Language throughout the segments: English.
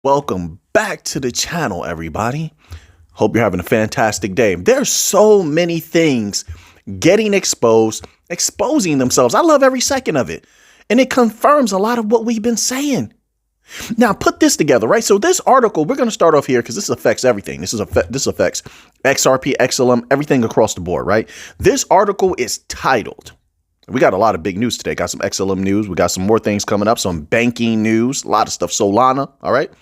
Welcome back to the channel, everybody. Hope you're having a fantastic day. There's so many things getting exposed, exposing themselves. I love every second of it. And it confirms a lot of what we've been saying. Now, put this together, right? So this article, we're going to start off here because this affects everything. This affects XRP, XLM, everything across the board, right? This article is titled, we got a lot of big news today. Got some XLM news. We got some more things coming up, some banking news, a lot of stuff, Solana, all right?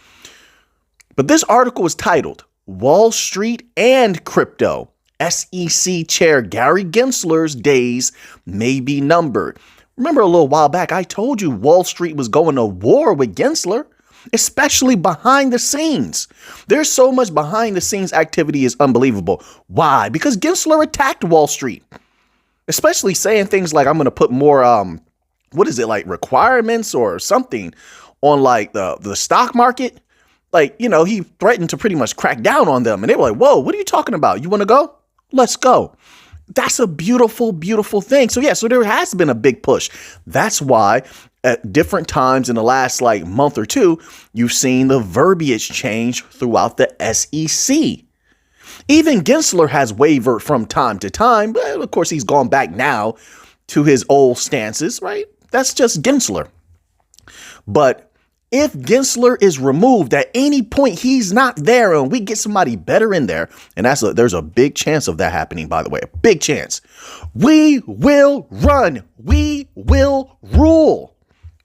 But this article is titled, Wall Street and Crypto. SEC Chair Gary Gensler's days may be numbered. Remember a little while back, I told you Wall Street was going to war with Gensler, especially behind the scenes. There's so much behind the scenes activity is unbelievable. Why? Because Gensler attacked Wall Street, especially saying things like, I'm going to put more, requirements or something on like the stock market. Like, he threatened to pretty much crack down on them. And they were like, whoa, what are you talking about? You want to go? Let's go. That's a beautiful, beautiful thing. So, so there has been a big push. That's why at different times in the last month or two, you've seen the verbiage change throughout the SEC. Even Gensler has wavered from time to time. But of course, he's gone back now to his old stances, right? That's just Gensler. But if Gensler is removed at any point, he's not there and we get somebody better in there. And there's a big chance of that happening, by the way, a big chance. We will run. We will rule.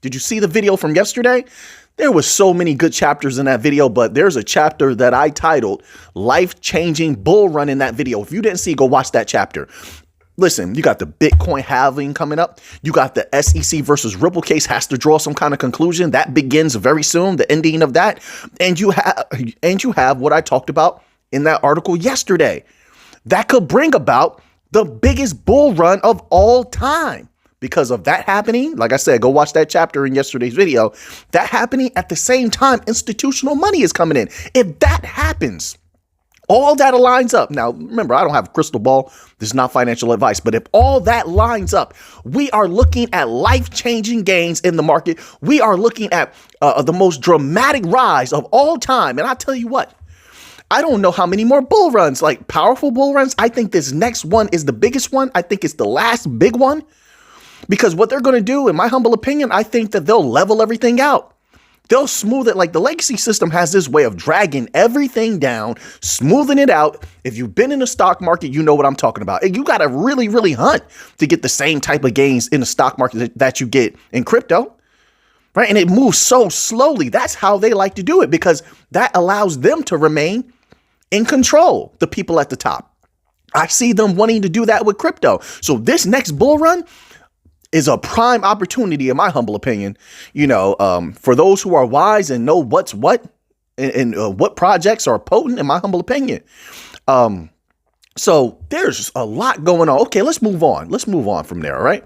Did you see the video from yesterday? There was so many good chapters in that video, but there's a chapter that I titled Life-Changing Bull Run in that video. If you didn't see, go watch that chapter. Listen, you got the Bitcoin halving coming up. You got the SEC versus Ripple case has to draw some kind of conclusion. That begins very soon, the ending of that. And you have what I talked about in that article yesterday. That could bring about the biggest bull run of all time. Because of that happening, like I said, go watch that chapter in yesterday's video. That happening at the same time, institutional money is coming in. If that happens, all that lines up. Now, remember, I don't have a crystal ball. This is not financial advice. But if all that lines up, we are looking at life-changing gains in the market. We are looking at the most dramatic rise of all time. And I tell you what, I don't know how many more bull runs, like powerful bull runs. I think this next one is the biggest one. I think it's the last big one. Because what they're going to do, in my humble opinion, I think that they'll level everything out. They'll smooth it. Like the legacy system has this way of dragging everything down, smoothing it out. If you've been in the stock market, you know what I'm talking about. And you got to really, really hunt to get the same type of gains in the stock market that you get in crypto, right? And it moves so slowly. That's how they like to do it because that allows them to remain in control, the people at the top. I see them wanting to do that with crypto. So this next bull run is a prime opportunity, in my humble opinion, for those who are wise and know what's what and what projects are potent, in my humble opinion. So there's a lot going on. Okay, let's move on. Let's move on from there. All right.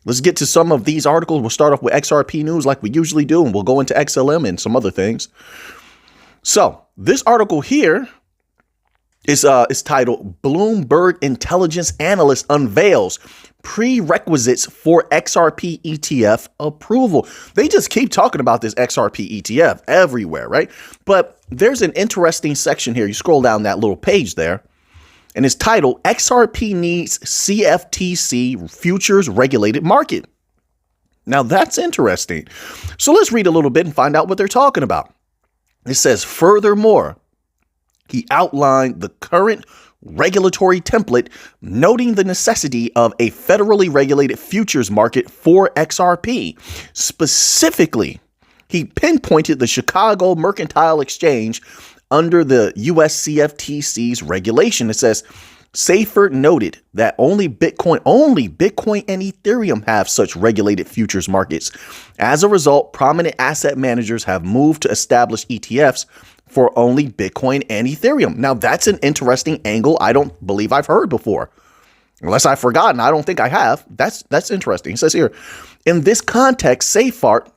Let's get to some of these articles. We'll start off with XRP news like we usually do, and we'll go into XLM and some other things. So this article here is titled Bloomberg Intelligence Analyst Unveils Prerequisites for XRP ETF Approval. They just keep talking about this XRP ETF everywhere, right? But there's an interesting section here. You scroll down that little page there, and it's titled XRP Needs CFTC Futures Regulated Market. Now that's interesting. So let's read a little bit and find out what they're talking about. It says, furthermore, he outlined the current regulatory template, noting the necessity of a federally regulated futures market for XRP. Specifically, he pinpointed the Chicago Mercantile Exchange under the US CFTC's regulation. It says, Seyfert noted that only Bitcoin and Ethereum have such regulated futures markets. As a result, prominent asset managers have moved to establish ETFs for only Bitcoin and Ethereum. Now, that's an interesting angle I don't believe I've heard before. Unless I've forgotten, I don't think I have. That's interesting. It says here, in this context, Seyfert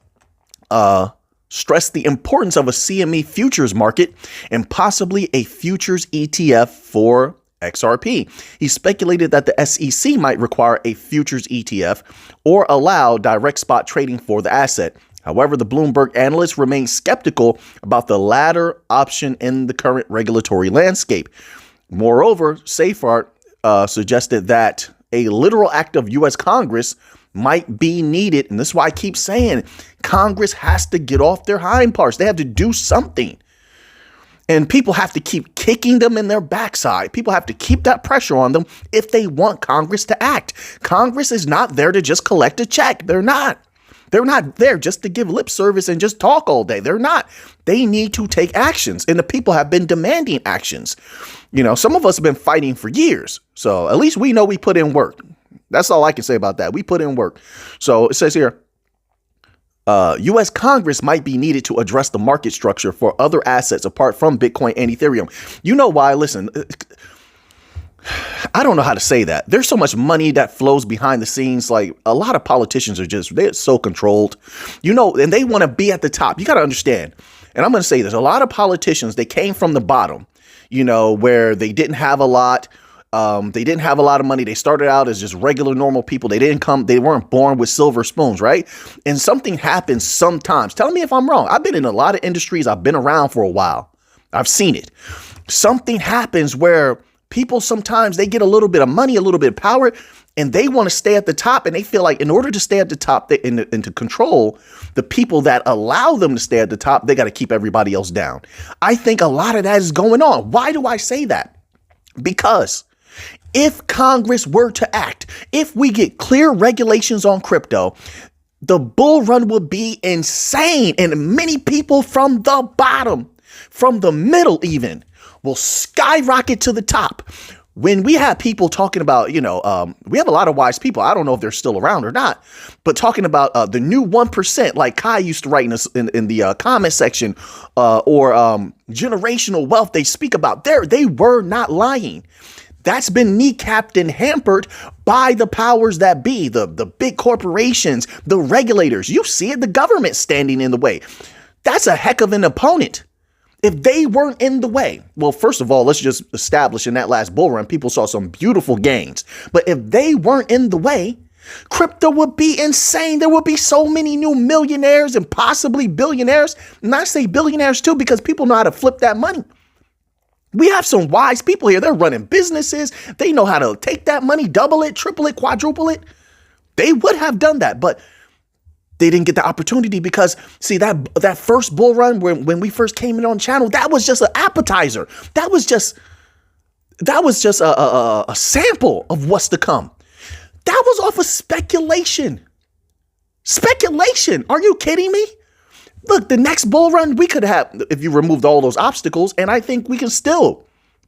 stressed the importance of a CME futures market and possibly a futures ETF for XRP. He speculated that the SEC might require a futures ETF or allow direct spot trading for the asset. However, the Bloomberg analysts remain skeptical about the latter option in the current regulatory landscape. Moreover, Seyfarth suggested that a literal act of U.S. Congress might be needed. And this is why I keep saying Congress has to get off their hind parts. They have to do something. And people have to keep kicking them in their backside. People have to keep that pressure on them if they want Congress to act. Congress is not there to just collect a check. They're not. They're not there just to give lip service and just talk all day. They're not. They need to take actions. And the people have been demanding actions. You know, some of us have been fighting for years. So at least we know we put in work. That's all I can say about that. We put in work. So it says here, U.S. Congress might be needed to address the market structure for other assets apart from Bitcoin and Ethereum. You know why? Listen, I don't know how to say that. There's so much money that flows behind the scenes. Like a lot of politicians they're so controlled, you know, and they want to be at the top. You got to understand. And I'm going to say this. A lot of politicians, they came from the bottom, you know, where they didn't have a lot. They didn't have a lot of money. They started out as just regular, normal people. They weren't born with silver spoons, right? And something happens sometimes. Tell me if I'm wrong. I've been in a lot of industries. I've been around for a while. I've seen it. Something happens where people sometimes they get a little bit of money, a little bit of power, and they want to stay at the top. And they feel like in order to stay at the top and to control the people that allow them to stay at the top, they got to keep everybody else down. I think a lot of that is going on. Why do I say that? Because if Congress were to act, if we get clear regulations on crypto, the bull run will be insane. And many people from the bottom, from the middle even, will skyrocket to the top. When we have people talking about, we have a lot of wise people. I don't know if they're still around or not, but talking about the new 1%, like Kai used to write in the comment section, or generational wealth they speak about there, they were not lying. That's been kneecapped and hampered by the powers that be, the big corporations, the regulators. You see it, the government standing in the way. That's a heck of an opponent. If they weren't in the way, well, first of all, let's just establish in that last bull run, people saw some beautiful gains. But if they weren't in the way, crypto would be insane. There would be so many new millionaires and possibly billionaires. And I say billionaires too, because people know how to flip that money. We have some wise people here. They're running businesses. They know how to take that money, double it, triple it, quadruple it. They would have done that, but they didn't get the opportunity because, see, that first bull run when we first came in on channel, that was just an appetizer. That was just a sample of what's to come. That was off of speculation. Speculation. Are you kidding me? Look, the next bull run we could have, if you removed all those obstacles, and I think we can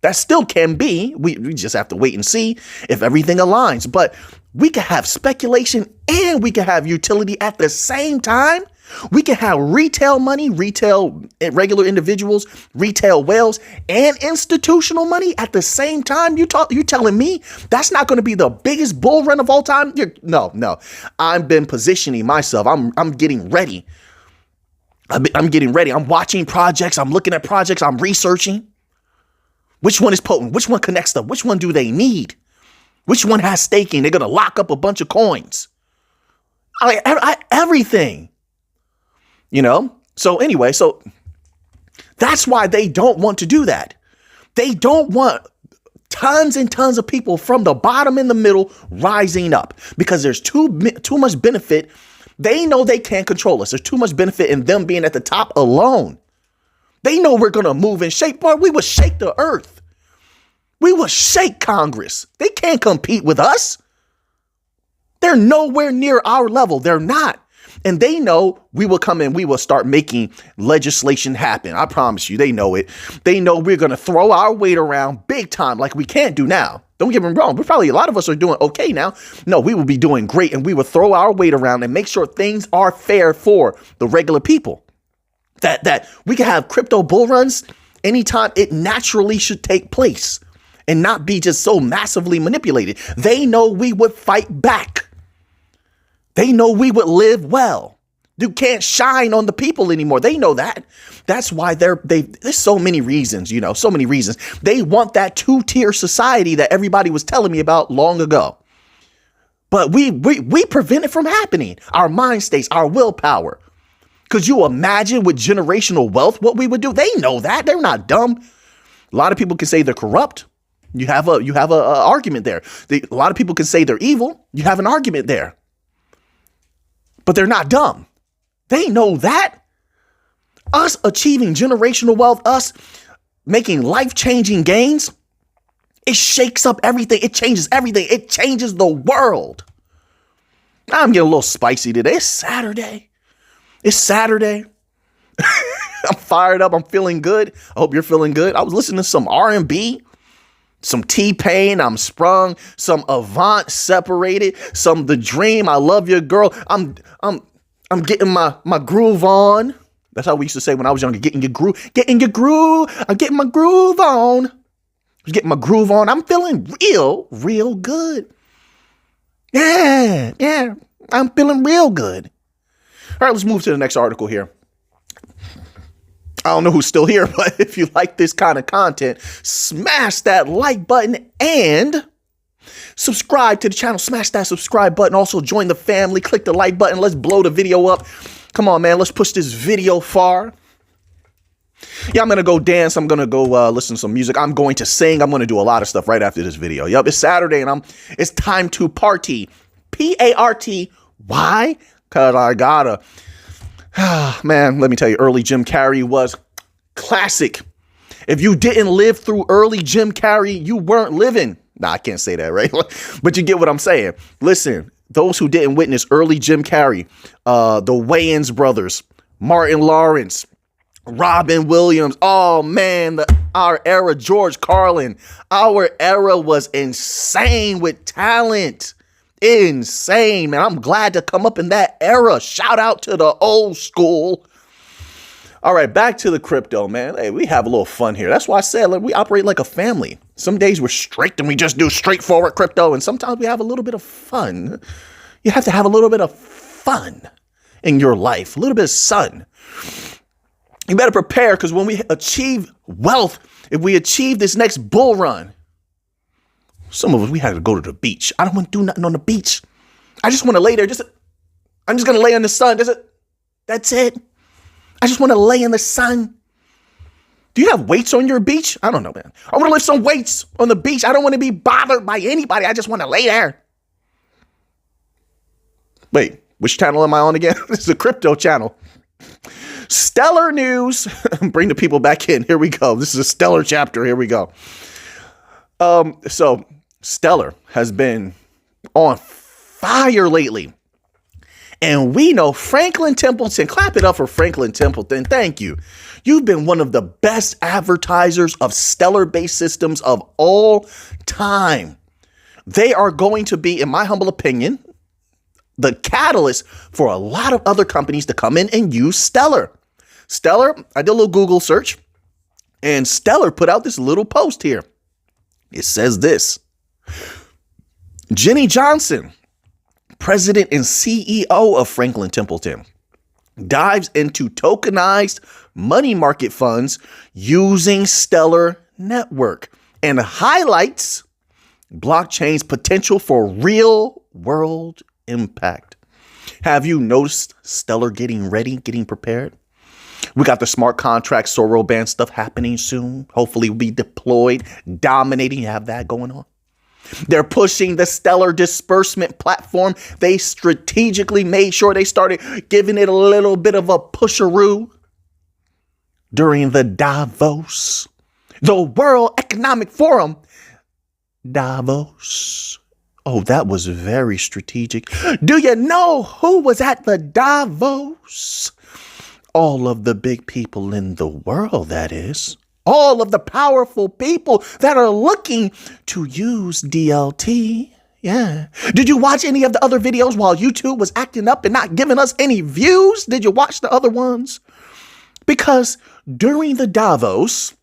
that still can be. We just have to wait and see if everything aligns. But we can have speculation and we can have utility at the same time. We can have retail money, regular individuals, retail whales, and institutional money at the same time. You telling me that's not going to be the biggest bull run of all time? No. I've been positioning myself. I'm getting ready. I'm getting ready. I'm watching projects. I'm looking at projects. I'm researching. Which one is potent? Which one connects them? Which one do they need? Which one has staking? They're going to lock up a bunch of coins. Everything. So anyway, so that's why they don't want to do that. They don't want tons and tons of people from the bottom and the middle rising up because there's too much benefit. They know they can't control us. There's too much benefit in them being at the top alone. They know we're going to move and shake. Boy, we will shake the earth. We will shake Congress. They can't compete with us. They're nowhere near our level. They're not. And they know we will come in. We will start making legislation happen. I promise you, they know it. They know we're going to throw our weight around big time like we can't do now. Don't get me wrong. But probably a lot of us are doing okay now. No, we will be doing great. And we will throw our weight around and make sure things are fair for the regular people. That we can have crypto bull runs anytime it naturally should take place and not be just so massively manipulated. They know we would fight back. They know we would live well. You can't shine on the people anymore. They know that. That's why there's so many reasons, so many reasons. They want that two-tier society that everybody was telling me about long ago. But we prevent it from happening. Our mind states, our willpower. Could you imagine with generational wealth what we would do? They know that. They're not dumb. A lot of people can say they're corrupt. You have a argument there. A lot of people can say they're evil. You have an argument there. But they're not dumb. They know that. Us achieving generational wealth, us making life-changing gains, it shakes up everything. It changes everything. It changes the world. I'm getting a little spicy today. It's Saturday. I'm fired up. I'm feeling good. I hope you're feeling good. I was listening to some R&B, some T-Pain. I'm sprung. Some Avant Separated. Some The Dream. I Love Your Girl. I'm getting my groove on. That's how we used to say when I was younger. Get in your groove. Get in your groove. I'm getting my groove on. I'm feeling real good. Yeah. I'm feeling real good. All right, let's move to the next article here. I don't know who's still here, but if you like this kind of content, smash that like button and subscribe to the channel. Smash that subscribe button. Also join the family. Click the like button. Let's blow the video up. Come on, man. Let's push this video far. Yeah, I'm going to go dance. I'm going to go listen to some music. I'm going to sing. I'm going to do a lot of stuff right after this video. Yep, it's Saturday and it's time to party. P-A-R-T. Why? Because I gotta. Man, let me tell you, early Jim Carrey was classic. If you didn't live through early Jim Carrey, you weren't living. Nah, I can't say that, right? But you get what I'm saying. Listen, those who didn't witness early Jim Carrey, the Wayans brothers, Martin Lawrence, Robin Williams. Oh, man, our era, George Carlin. Our era was insane with talent. Insane, man. I'm glad to come up in that era. Shout out to the old school. All right, back to the crypto, man. Hey, we have a little fun here. That's why I said we operate like a family. Some days we're strict and we just do straightforward crypto. And sometimes we have a little bit of fun. You have to have a little bit of fun in your life, a little bit of sun. You better prepare because when we achieve wealth, if we achieve this next bull run, some of us, we had to go to the beach. I don't want to do nothing on the beach. I just want to lay there. I'm just going to lay in the sun. That's it. I just want to lay in the sun. Do you have weights on your beach? I don't know, man. I want to lift some weights on the beach. I don't want to be bothered by anybody. I just want to lay there. Wait, which channel am I on again? This is a crypto channel. Stellar news. Bring the people back in. Here we go. This is a stellar chapter. Here we go. So Stellar has been on fire lately. And we know Franklin Templeton. Clap it up for Franklin Templeton. Thank you. You've been one of the best advertisers of Stellar-based systems of all time. They are going to be, in my humble opinion, the catalyst for a lot of other companies to come in and use Stellar. Stellar, I did a little Google search, and Stellar put out this little post here. It says this: Jenny Johnson, president and CEO of Franklin Templeton, dives into tokenized money market funds using Stellar Network and highlights blockchain's potential for real world impact. Have you noticed Stellar getting ready, getting prepared? We got the smart contract Sorrel band stuff happening soon. Hopefully we'll be deployed, dominating. You have that going on. They're pushing the Stellar disbursement platform. They strategically made sure they started giving it a little bit of a pusheroo during the Davos, the World Economic Forum. Davos. Oh, that was very strategic. Do you know who was at the Davos? All of the big people in the world, that is. All of the powerful people that are looking to use DLT. Yeah. Did you watch any of the other videos while YouTube was acting up and not giving us any views? Did you watch the other ones? Because during the Davos,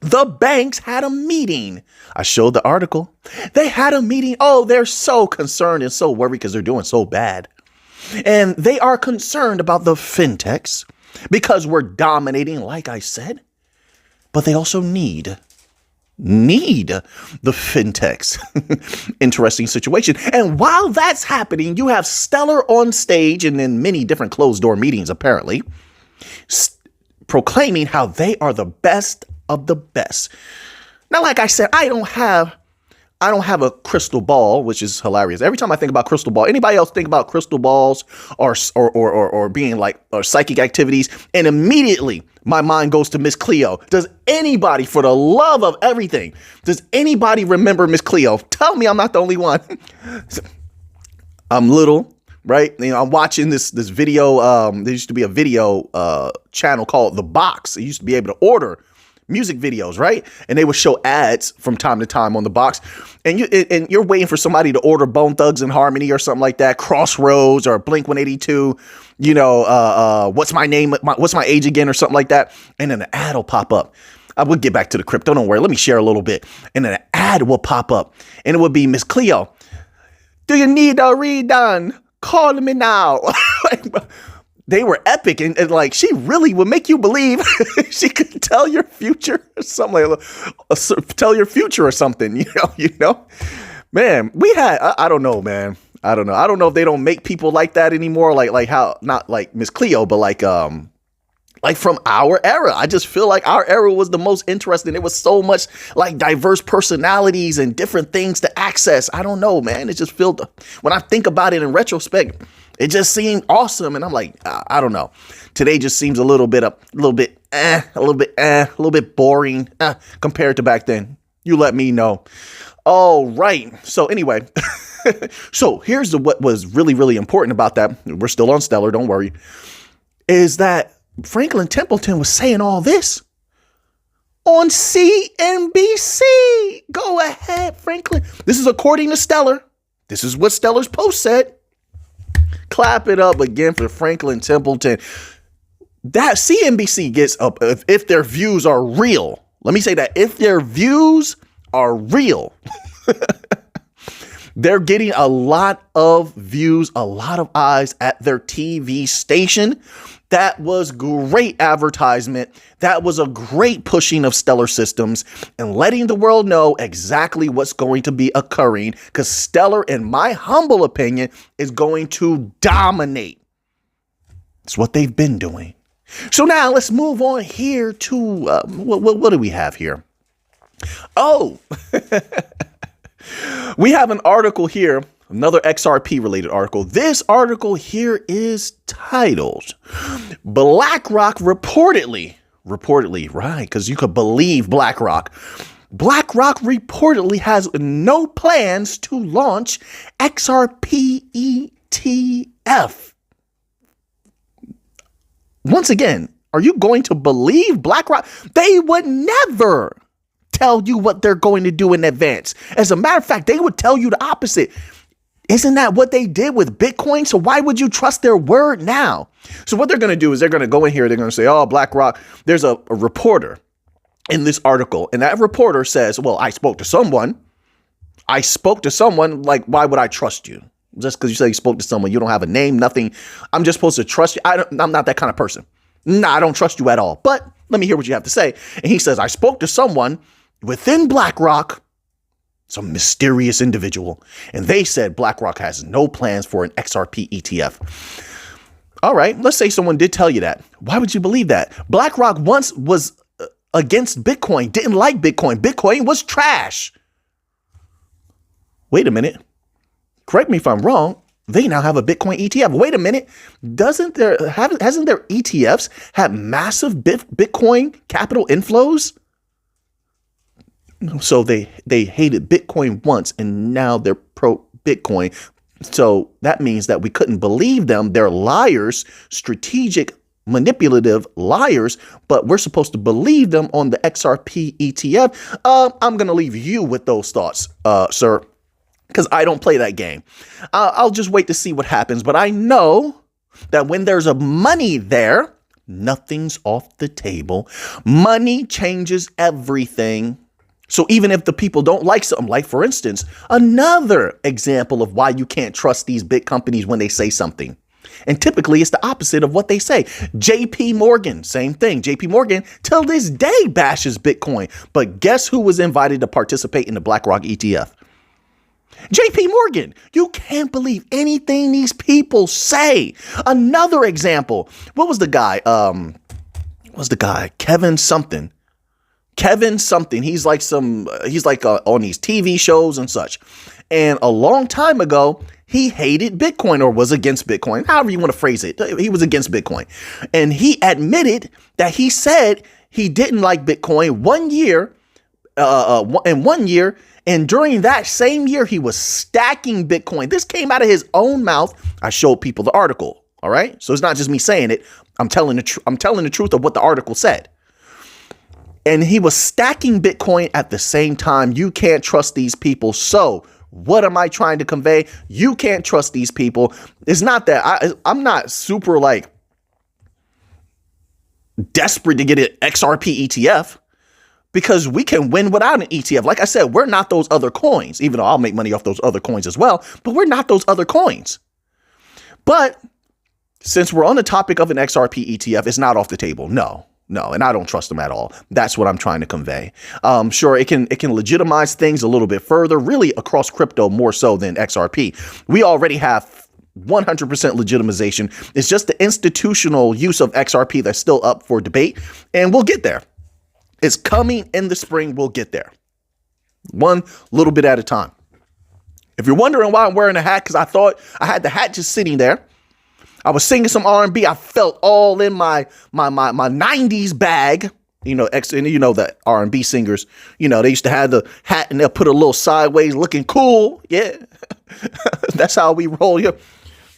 the banks had a meeting. I showed the article. They had a meeting. Oh, they're so concerned and so worried because they're doing so bad. And they are concerned about the fintechs because we're dominating, like I said. But they also need the fintechs. Interesting situation. And while that's happening, you have Stellar on stage and in many different closed door meetings, apparently, proclaiming how they are the best of the best. Now, like I said, I don't have a crystal ball, which is hilarious. Every time I think about crystal ball, anybody else think about crystal balls or being like, or psychic activities, and immediately my mind goes to Miss Cleo. Does anybody, for the love of everything, does anybody remember Miss Cleo? Tell me I'm not the only one. I'm little, right? You know, I'm watching this video. There used to be a video channel called The Box. It used to be able to order music videos, right? And they would show ads from time to time on the box. And you're waiting for somebody to order Bone Thugs and Harmony or something like that, Crossroads or Blink 182, you know, what's my name? What's my age again or something like that. And then an ad will pop up. I would get back to the crypto. Don't worry. Let me share a little bit. And then an ad will pop up and it would be Miss Cleo. Do you need a redone? Call me now. They were epic, and like she really would make you believe she could tell your future or something, like tell your future or something. You know, man. We had I don't know, man. I don't know. I don't know if they don't make people like that anymore. Like how, not like Miss Cleo, but like from our era. I just feel like our era was the most interesting. It was so much like diverse personalities and different things to access. I don't know, man. It just felt, when I think about it in retrospect, it just seemed awesome. And I'm like, I don't know. Today just seems a little bit boring compared to back then. You let me know. All right. So anyway, so here's what was really, really important about that. We're still on Stellar. Don't worry. Is that Franklin Templeton was saying all this on CNBC. Go ahead, Franklin. This is according to Stellar. This is what Stellar's post said. Clap it up again for Franklin Templeton. That CNBC gets up if their views are real. Let me say that if their views are real, they're getting a lot of views, a lot of eyes at their TV station. That was great advertisement. That was a great pushing of Stellar Systems and letting the world know exactly what's going to be occurring, because Stellar, in my humble opinion, is going to dominate. It's what they've been doing. So now let's move on here to what do we have here? Oh, we have an article here. Another XRP related article. This article here is titled BlackRock reportedly, right? Because you could believe BlackRock. BlackRock reportedly has no plans to launch XRP ETF. Once again, are you going to believe BlackRock? They would never tell you what they're going to do in advance. As a matter of fact, they would tell you the opposite. Isn't that what they did with Bitcoin? So why would you trust their word now? So what they're going to do is they're going to go in here. They're going to say, oh, BlackRock, there's a reporter in this article. And that reporter says, well, I spoke to someone. Like, why would I trust you? Just because you say you spoke to someone, you don't have a name, nothing. I'm just supposed to trust you. I'm not that kind of person. Nah, I don't trust you at all. But let me hear what you have to say. And he says, I spoke to someone within BlackRock, some mysterious individual, and they said BlackRock has no plans for an XRP ETF. All right, let's say someone did tell you that. Why would you believe that? BlackRock once was against Bitcoin, didn't like Bitcoin. Bitcoin was trash. Wait a minute. Correct me if I'm wrong. They now have a Bitcoin ETF. Wait a minute. hasn't their ETFs had massive Bitcoin capital inflows? So they hated Bitcoin once and now they're pro Bitcoin. So that means that we couldn't believe them. They're liars, strategic, manipulative liars, but we're supposed to believe them on the XRP ETF. I'm going to leave you with those thoughts, sir, because I don't play that game. I'll just wait to see what happens. But I know that when there's a money there, nothing's off the table. Money changes everything. So even if the people don't like something, like, for instance, another example of why you can't trust these big companies when they say something. And typically it's the opposite of what they say. JP Morgan, same thing. JP Morgan till this day bashes Bitcoin. But guess who was invited to participate in the BlackRock ETF? JP Morgan, you can't believe anything these people say. Another example. What was the guy? Kevin something. He's like on these TV shows and such. And a long time ago, he hated Bitcoin or was against Bitcoin, however you want to phrase it. He was against Bitcoin. And he admitted that he said he didn't like Bitcoin 1 year, in 1 year. And during that same year, he was stacking Bitcoin. This came out of his own mouth. I showed people the article. All right. So it's not just me saying it. I'm telling the truth of what the article said. And he was stacking Bitcoin at the same time. You can't trust these people. So what am I trying to convey? You can't trust these people. It's not that I'm not super like desperate to get an XRP ETF because we can win without an ETF. Like I said, we're not those other coins, even though I'll make money off those other coins as well, but we're not those other coins. But since we're on the topic of an XRP ETF, it's not off the table. No, and I don't trust them at all. That's what I'm trying to convey. Sure, it can legitimize things a little bit further, really across crypto more so than XRP. We already have 100% legitimization. It's just the institutional use of XRP that's still up for debate, and we'll get there. It's coming in the spring. We'll get there. One little bit at a time. If you're wondering why I'm wearing a hat, because I thought I had the hat just sitting there. I was singing some R&B. I felt all in my 90s bag. You know, the R&B singers, they used to have the hat and they'll put a little sideways looking cool. Yeah, that's how we roll. You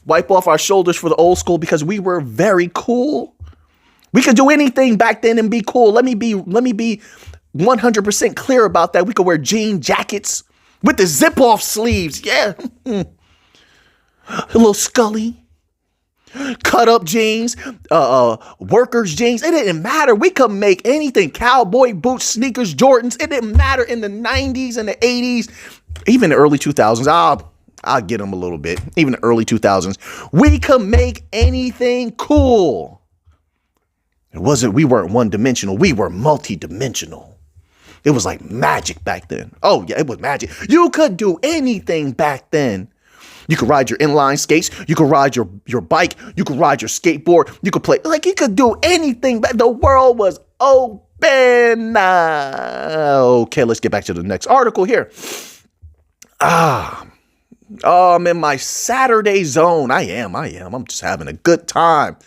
wipe off our shoulders for the old school because we were very cool. We could do anything back then and be cool. Let me be 100% clear about that. We could wear jean jackets with the zip off sleeves. Yeah. A little Scully. Cut up jeans, workers jeans. It didn't matter. We could make anything. Cowboy boots, sneakers, Jordans. It didn't matter in the 90s and the 80s, even the early 2000s. I'll get them a little bit. Even the early 2000s. We could make anything cool. We weren't one dimensional. We were multi-dimensional. It was like magic back then. Oh yeah, it was magic. You could do anything back then. You could ride your inline skates. You could ride your bike. You could ride your skateboard. You could play. Like, you could do anything. But the world was open. Okay, let's get back to the next article here. I'm in my Saturday zone. I am. I'm just having a good time.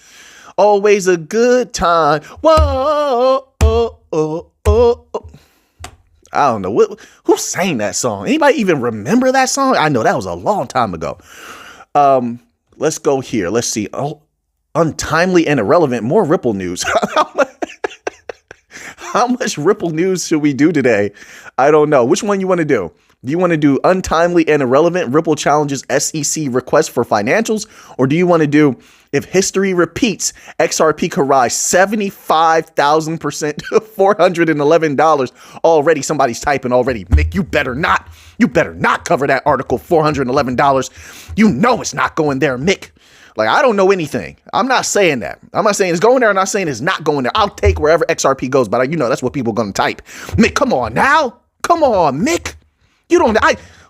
Always a good time. Whoa, I don't know who sang that song. Anybody even remember that song? I know that was a long time ago. Let's go here. Let's see. Oh, untimely and irrelevant. More Ripple news. How much Ripple news should we do today? I don't know. Which one you want to do? Do you want to do untimely and irrelevant Ripple challenges SEC request for financials? Or do you want to do if history repeats, XRP could rise 75,000% to $411 already? Somebody's typing already. Mick, you better not cover that article, $411. You know it's not going there, Mick. Like, I don't know anything. I'm not saying that. I'm not saying it's going there. I'm not saying it's not going there. I'll take wherever XRP goes, but that's what people are going to type. Mick, come on now. Come on, Mick. You don't,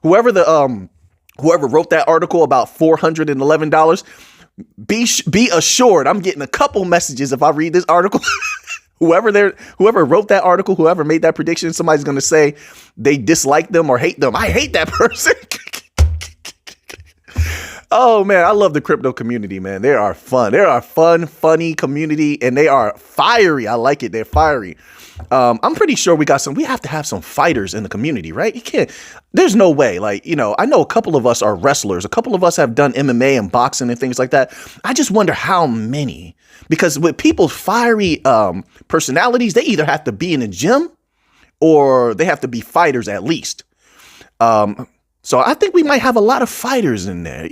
whoever wrote that article about $411, be assured I'm getting a couple messages if I read this article. Whoever wrote that article, whoever made that prediction, somebody's going to say they dislike them or hate them. I hate that person. Oh man, I love the crypto community, man. They are fun. They are a fun, funny community, and they are fiery. I like it. They're fiery. I'm pretty sure we have to have some fighters in the community, right? There's no way. Like, I know a couple of us are wrestlers. A couple of us have done MMA and boxing and things like that. I just wonder how many, because with people's fiery personalities, they either have to be in a gym or they have to be fighters at least. So I think we might have a lot of fighters in there,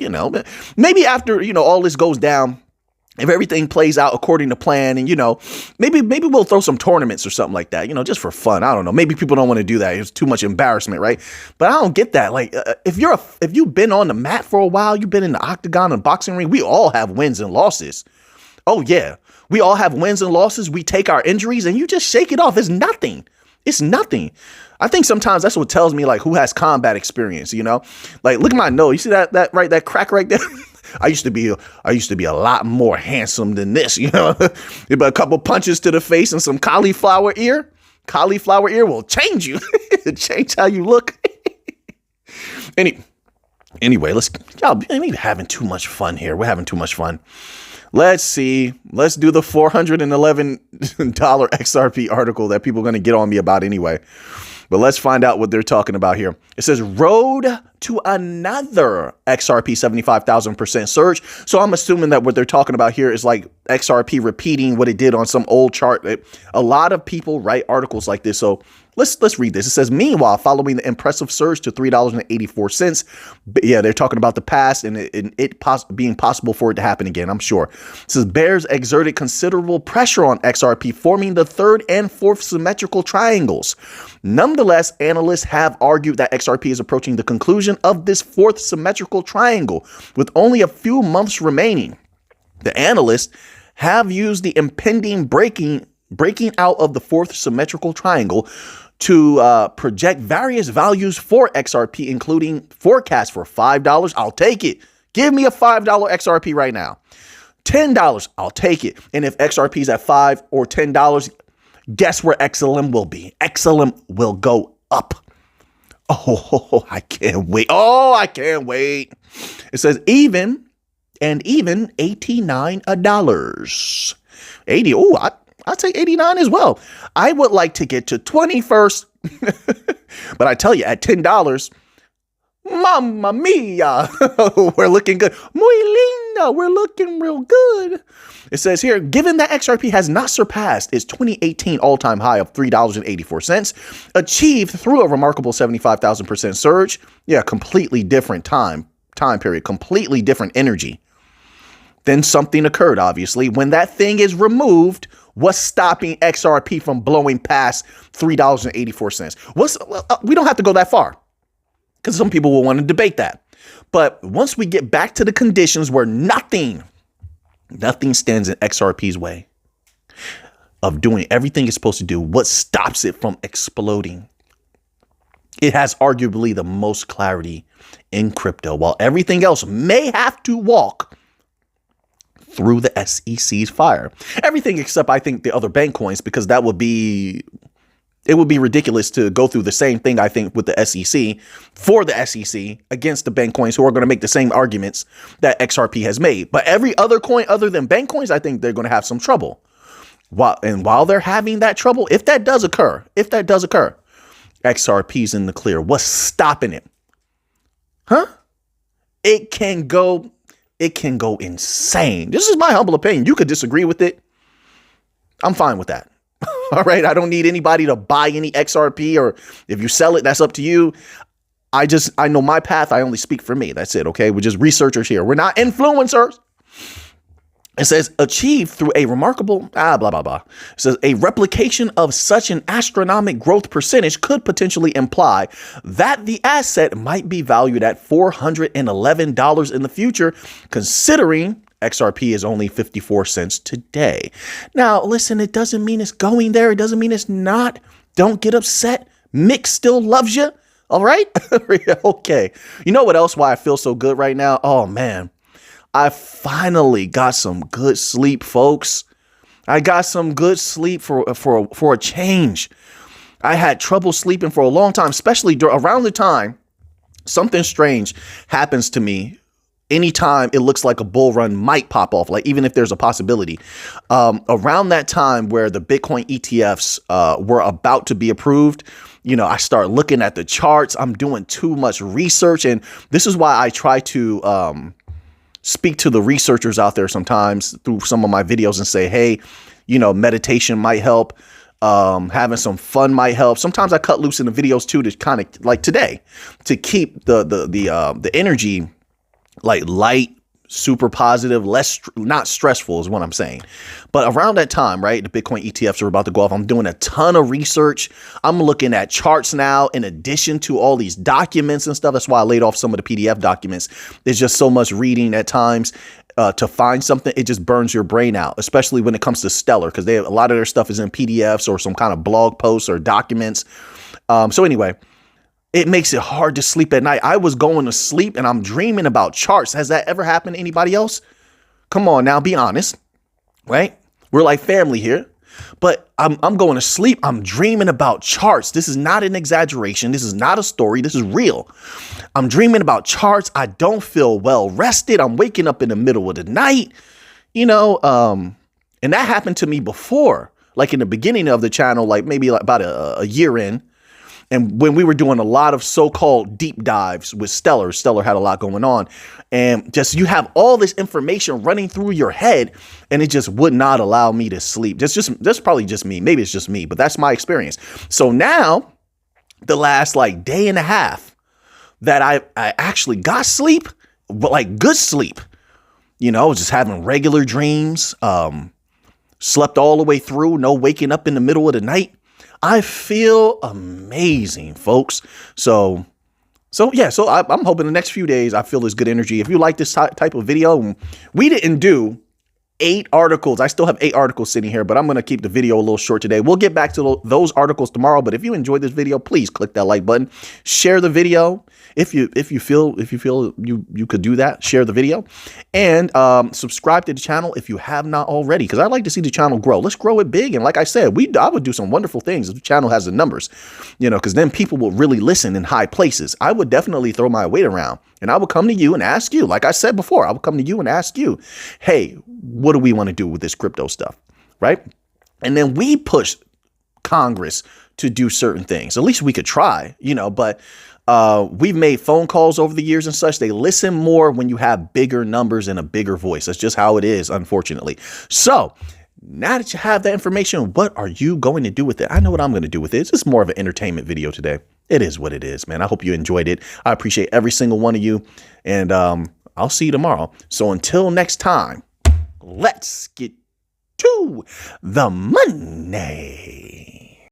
maybe after, all this goes down, if everything plays out according to plan and, maybe we'll throw some tournaments or something like that, just for fun. I don't know. Maybe people don't want to do that. It's too much embarrassment. Right. But I don't get that. Like if you've been on the mat for a while, you've been in the octagon and boxing ring, we all have wins and losses. Oh, yeah. We all have wins and losses. We take our injuries and you just shake it off. It's nothing. It's nothing. I think sometimes that's what tells me like who has combat experience, you know? Like look at my nose. You see that crack right there? I used to be a lot more handsome than this, you know? But a couple punches to the face and some cauliflower ear. Cauliflower ear will change you. Change how you look. Anyway, y'all ain't having too much fun here. We're having too much fun. Let's see. Let's do the $411 XRP article that people are going to get on me about anyway. But let's find out what they're talking about here. It says road to another XRP 75,000% surge. So I'm assuming that what they're talking about here is like XRP repeating what it did on some old chart. A lot of people write articles like this. So let's read this. It says, meanwhile, following the impressive surge to $3.84. Yeah, they're talking about the past and it being possible for it to happen again, I'm sure. It says bears exerted considerable pressure on XRP, forming the third and fourth symmetrical triangles. Nonetheless, analysts have argued that XRP is approaching the conclusion of this fourth symmetrical triangle with only a few months remaining. The analysts have used the impending breaking out of the fourth symmetrical triangle to project various values for XRP, including forecasts for $5. I'll take it. Give me a $5 XRP right now. $10. I'll take it. And if XRP is at $5 or $10, guess where XLM will be? XLM will go up. Oh, I can't wait. Oh, I can't wait. It says even $89. 80. Oh, I'll take 89 as well. I would like to get to 21st. But I tell you, at $10, mamma mia, we're looking good. Muy linda, we're looking real good. It says here, given that XRP has not surpassed its 2018 all-time high of $3.84, achieved through a remarkable 75,000% surge. Yeah, completely different time period, completely different energy. Then something occurred, obviously. When that thing is removed, what's stopping XRP from blowing past $3.84? We don't have to go that far because some people will want to debate that. But once we get back to the conditions where nothing stands in XRP's way of doing everything it's supposed to do, what stops it from exploding? It has arguably the most clarity in crypto, while everything else may have to walk through the SEC's fire. Everything except, I think, the other bank coins, because it would be ridiculous to go through the same thing, I think, with the SEC for the SEC against the bank coins who are going to make the same arguments that XRP has made. But every other coin other than bank coins, I think they're going to have some trouble. While they're having that trouble, if that does occur, XRP's in the clear. What's stopping it? Huh? It can go insane. This is my humble opinion. You could disagree with it. I'm fine with that. All right. I don't need anybody to buy any XRP, or if you sell it, that's up to you. I know my path. I only speak for me. That's it. Okay. We're just researchers here. We're not influencers. It says achieved through a remarkable, blah, blah, blah. It says a replication of such an astronomical growth percentage could potentially imply that the asset might be valued at $411 in the future, considering XRP is only 54 cents today. Now, listen, it doesn't mean it's going there. It doesn't mean it's not. Don't get upset. Mick still loves you. All right. Okay. You know what else? Why I feel so good right now? Oh, man. I finally got some good sleep, folks. I got some good sleep for a change. I had trouble sleeping for a long time, especially around the time something strange happens to me. Anytime it looks like a bull run might pop off, like even if there's a possibility, around that time where the Bitcoin ETFs were about to be approved, I start looking at the charts. I'm doing too much research. And this is why I try to speak to the researchers out there sometimes through some of my videos and say, hey, meditation might help. Having some fun might help. Sometimes I cut loose in the videos too, to kind of like today, to keep the energy like light, super positive, not stressful is what I'm saying. But around that time, right, the Bitcoin ETFs are about to go off. I'm doing a ton of research. I'm looking at charts now in addition to all these documents and stuff. That's why I laid off some of the PDF documents. There's just so much reading at times. to find something, it just burns your brain out, especially when it comes to Stellar, because a lot of their stuff is in PDFs or some kind of blog posts or documents. So anyway, it makes it hard to sleep at night. I was going to sleep and I'm dreaming about charts. Has that ever happened to anybody else? Come on now, be honest, right? We're like family here. But I'm going to sleep. I'm dreaming about charts. This is not an exaggeration. This is not a story. This is real. I'm dreaming about charts. I don't feel well rested. I'm waking up in the middle of the night, and that happened to me before, like in the beginning of the channel, like maybe like about a year in. And when we were doing a lot of so-called deep dives with Stellar had a lot going on, and just you have all this information running through your head, and it just would not allow me to sleep. That's probably just me. Maybe it's just me, but that's my experience. So now, the last like day and a half that I actually got sleep, but like good sleep, just having regular dreams, slept all the way through, no waking up in the middle of the night. I feel amazing, folks. So I'm hoping the next few days I feel this good energy. If you like this type of video, we didn't do 8 articles. I still have 8 articles sitting here, but I'm going to keep the video a little short today. We'll get back to those articles tomorrow. But if you enjoyed this video, please click that like button, share the video. If you feel you could do that, share the video, and subscribe to the channel if you have not already, because I'd like to see the channel grow. Let's grow it big. And like I said, I would do some wonderful things if the channel has the numbers, because then people will really listen in high places. I would definitely throw my weight around, and I would come to you and ask you, like I said before, I would come to you and ask you, hey, what do we want to do with this crypto stuff, right? And then we push Congress to do certain things. At least we could try, but we've made phone calls over the years and such. They listen more when you have bigger numbers and a bigger voice. That's just how it is, unfortunately. So now that you have that information, what are you going to do with it? I know what I'm going to do with it. It's just more of an entertainment video today. It is what it is, man. I hope you enjoyed it. I appreciate every single one of you. And I'll see you tomorrow. So until next time, let's get to the money.